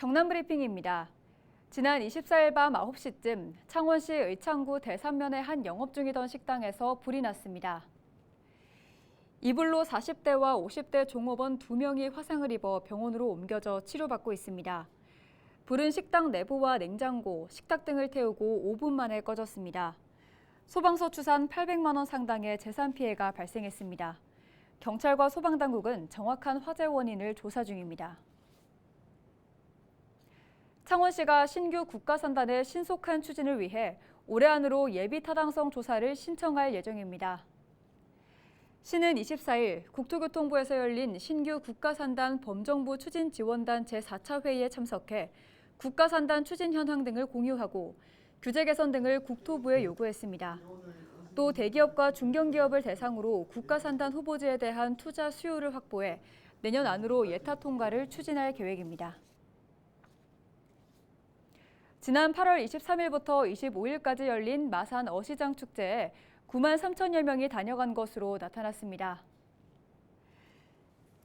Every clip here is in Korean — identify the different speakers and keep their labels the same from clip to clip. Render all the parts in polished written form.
Speaker 1: 경남브리핑입니다. 지난 24일 밤 9시쯤 창원시 의창구 대산면의 한 영업 중이던 식당에서 불이 났습니다. 이불로 40대와 50대 종업원 2명이 화상을 입어 병원으로 옮겨져 치료받고 있습니다. 불은 식당 내부와 냉장고, 식탁 등을 태우고 5분 만에 꺼졌습니다. 소방서 추산 800만 원 상당의 재산 피해가 발생했습니다. 경찰과 소방당국은 정확한 화재 원인을 조사 중입니다. 창원시가 신규 국가산단의 신속한 추진을 위해 올해 안으로 예비 타당성 조사를 신청할 예정입니다. 시는 24일 국토교통부에서 열린 신규 국가산단 범정부 추진지원단 제4차 회의에 참석해 국가산단 추진 현황 등을 공유하고 규제 개선 등을 국토부에 요구했습니다. 또 대기업과 중견기업을 대상으로 국가산단 후보지에 대한 투자 수요를 확보해 내년 안으로 예타 통과를 추진할 계획입니다. 지난 8월 23일부터 25일까지 열린 마산 어시장 축제에 9만 3천여 명이 다녀간 것으로 나타났습니다.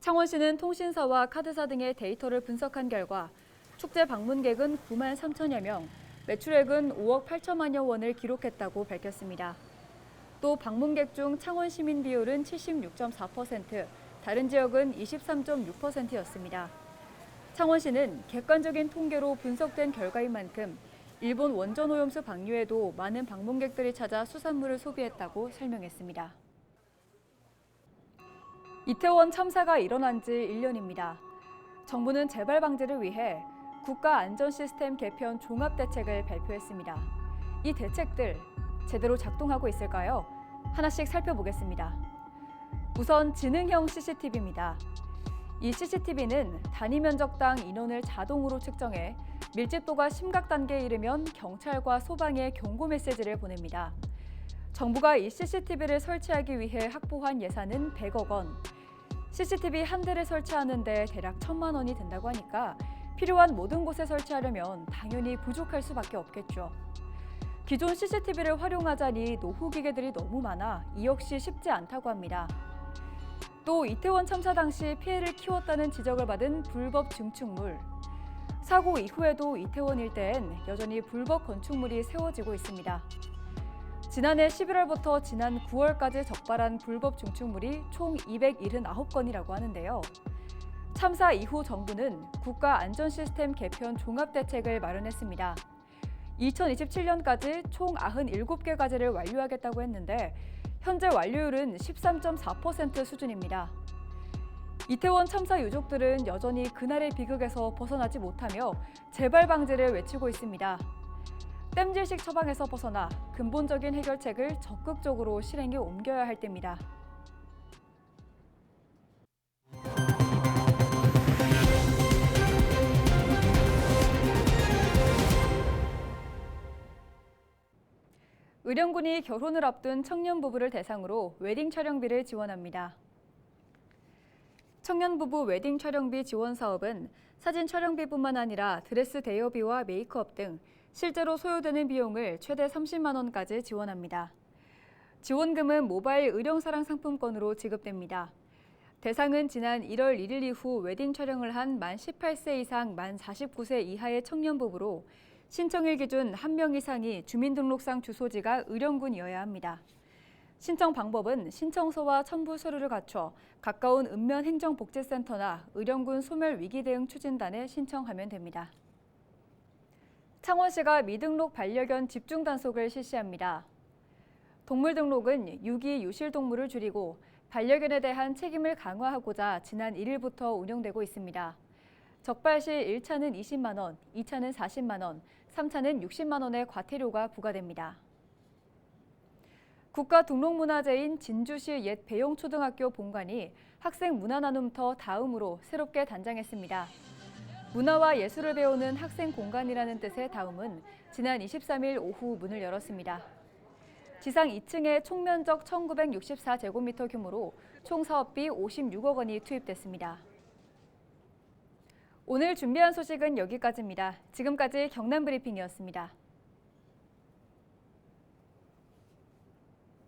Speaker 1: 창원시는 통신사와 카드사 등의 데이터를 분석한 결과 축제 방문객은 9만 3천여 명, 매출액은 5억 8천만여 원을 기록했다고 밝혔습니다. 또 방문객 중 창원 시민 비율은 76.4%, 다른 지역은 23.6%였습니다. 창원시는 객관적인 통계로 분석된 결과인 만큼 일본 원전 오염수 방류에도 많은 방문객들이 찾아 수산물을 소비했다고 설명했습니다. 이태원 참사가 일어난 지 1년입니다. 정부는 재발 방지를 위해 국가안전시스템 개편 종합대책을 발표했습니다. 이 대책들 제대로 작동하고 있을까요? 하나씩 살펴보겠습니다. 우선 지능형 CCTV입니다. 이 CCTV는 단위 면적당 인원을 자동으로 측정해 밀집도가 심각 단계에 이르면 경찰과 소방에 경고 메시지를 보냅니다. 정부가 이 CCTV를 설치하기 위해 확보한 예산은 100억 원. CCTV 한 대를 설치하는데 대략 1,000만 원이 든다고 하니까 필요한 모든 곳에 설치하려면 당연히 부족할 수밖에 없겠죠. 기존 CCTV를 활용하자니 노후 기계들이 너무 많아 이 역시 쉽지 않다고 합니다. 또 이태원 참사 당시 피해를 키웠다는 지적을 받은 불법 증축물. 사고 이후에도 이태원 일대엔 여전히 불법 건축물이 세워지고 있습니다. 지난해 11월부터 지난 9월까지 적발한 불법 증축물이 총 279건이라고 하는데요. 참사 이후 정부는 국가안전시스템 개편 종합대책을 마련했습니다. 2027년까지 총 97개 과제를 완료하겠다고 했는데 현재 완료율은 13.4% 수준입니다. 이태원 참사 유족들은 여전히 그날의 비극에서 벗어나지 못하며 재발 방지를 외치고 있습니다. 땜질식 처방에서 벗어나 근본적인 해결책을 적극적으로 실행에 옮겨야 할 때입니다. 의령군이 결혼을 앞둔 청년 부부를 대상으로 웨딩 촬영비를 지원합니다. 청년 부부 웨딩 촬영비 지원 사업은 사진 촬영비뿐만 아니라 드레스 대여비와 메이크업 등 실제로 소요되는 비용을 최대 30만 원까지 지원합니다. 지원금은 모바일 의령사랑 상품권으로 지급됩니다. 대상은 지난 1월 1일 이후 웨딩 촬영을 한 만 18세 이상 만 49세 이하의 청년 부부로 신청일 기준 1명 이상이 주민등록상 주소지가 의령군이어야 합니다. 신청 방법은 신청서와 첨부 서류를 갖춰 가까운 읍면행정복지센터나 의령군 소멸위기대응추진단에 신청하면 됩니다. 창원시가 미등록 반려견 집중 단속을 실시합니다. 동물 등록은 유기 유실동물을 줄이고 반려견에 대한 책임을 강화하고자 지난 1일부터 운영되고 있습니다. 적발 시 1차는 20만 원, 2차는 40만 원, 3차는 60만 원의 과태료가 부과됩니다. 국가등록문화재인 진주시 옛 배용초등학교 본관이 학생 문화나눔터 다음으로 새롭게 단장했습니다. 문화와 예술을 배우는 학생 공간이라는 뜻의 다음은 지난 23일 오후 문을 열었습니다. 지상 2층에 총면적 1964제곱미터 규모로 총 사업비 56억 원이 투입됐습니다. 오늘 준비한 소식은 여기까지입니다. 지금까지 경남브리핑이었습니다.